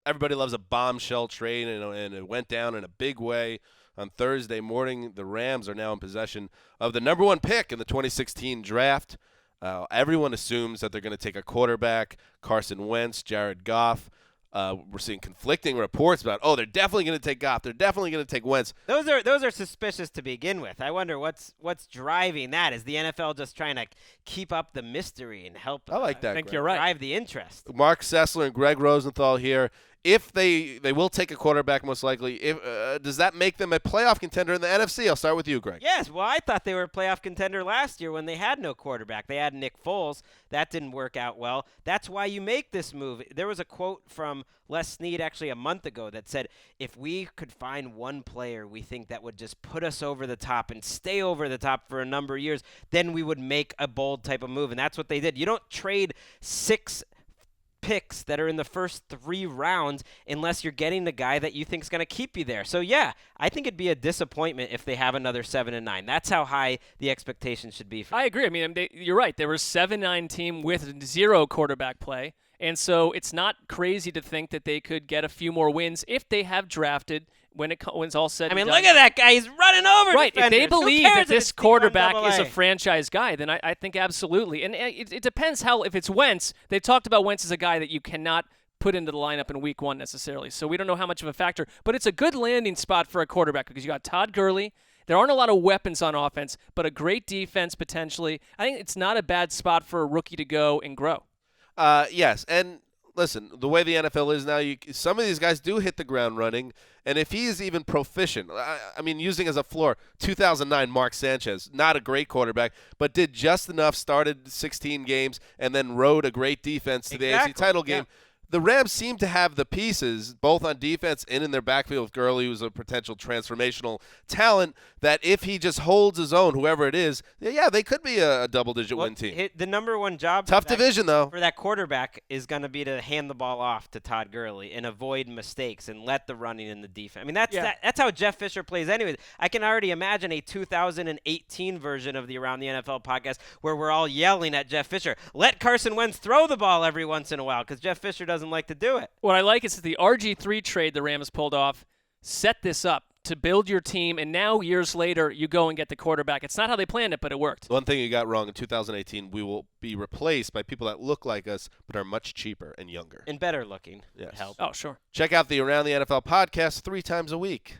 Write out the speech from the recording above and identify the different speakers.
Speaker 1: everybody loves a bombshell trade, and it went down in a big way. On Thursday morning, the Rams are now in possession of the number 1 pick in the 2016 draft. Everyone assumes that they're going to take a quarterback, Carson Wentz, Jared Goff. We're seeing conflicting reports about, they're definitely going to take Goff. They're definitely going to take Wentz.
Speaker 2: Those are suspicious to begin with. I wonder what's driving that. Is the NFL just trying to keep up the mystery and help?
Speaker 1: I like that.
Speaker 3: I think
Speaker 1: Greg.
Speaker 3: you're right.
Speaker 2: Drive the interest.
Speaker 1: Mark Sessler and Greg Rosenthal here. If they will take a quarterback most likely, does that make them a playoff contender in the NFC? I'll start with you, Greg.
Speaker 2: Yes, well, I thought they were a playoff contender last year when they had no quarterback. They had Nick Foles. That didn't work out well. That's why you make this move. There was a quote from Les Snead actually a month ago that said, if we could find one player we think that would just put us over the top and stay over the top for a number of years, then we would make a bold type of move. And that's what they did. You don't trade 6 picks that are in the first 3 rounds unless you're getting the guy that you think is going to keep you there. So, yeah, I think it'd be a disappointment if they have another 7-9. That's how high the expectation should be.
Speaker 3: I agree. I mean, you're right. They were a 7-9 team with 0 quarterback play. And so it's not crazy to think that they could get a few more wins if they have drafted when it's all said and done.
Speaker 2: Look at that guy. He's running over
Speaker 3: Right.
Speaker 2: defenders.
Speaker 3: If they believe that this
Speaker 2: Steve
Speaker 3: quarterback
Speaker 2: on
Speaker 3: is a
Speaker 2: AA?
Speaker 3: franchise guy, then I think absolutely. And it depends how – if it's Wentz, they talked about Wentz as a guy that you cannot put into the lineup in week 1 necessarily. So we don't know how much of a factor. But it's a good landing spot for a quarterback because you got Todd Gurley. There aren't a lot of weapons on offense, but a great defense potentially. I think it's not a bad spot for a rookie to go and grow.
Speaker 1: Yes, and listen, the way the NFL is now, some of these guys do hit the ground running, and if he is even proficient, I mean, using as a floor, 2009 Mark Sanchez, not a great quarterback, but did just enough, started 16 games, and then rode a great defense to the AFC title game.
Speaker 2: Yeah.
Speaker 1: The Rams seem to have the pieces, both on defense and in their backfield with Gurley, who's a potential transformational talent, that if he just holds his own, whoever it is, yeah, they could be a double-digit win team.
Speaker 2: The number one job
Speaker 1: Tough division, though.
Speaker 2: For that quarterback is going to be to hand the ball off to Todd Gurley and avoid mistakes and let the running in the defense. I mean, that's how Jeff Fisher plays anyways. I can already imagine a 2018 version of the Around the NFL podcast where we're all yelling at Jeff Fisher, let Carson Wentz throw the ball every once in a while because Jeff Fisher doesn't like to do it.
Speaker 3: What I like is that the RG3 trade the Rams pulled off set this up to build your team, and now years later you go and get the quarterback. It's not how they planned it, but it worked.
Speaker 1: One thing you got wrong in 2018, we will be replaced by people that look like us but are much cheaper and younger.
Speaker 2: And better looking.
Speaker 1: Yes.
Speaker 2: Help.
Speaker 3: Oh, sure.
Speaker 1: Check out the Around the NFL podcast 3 times a week.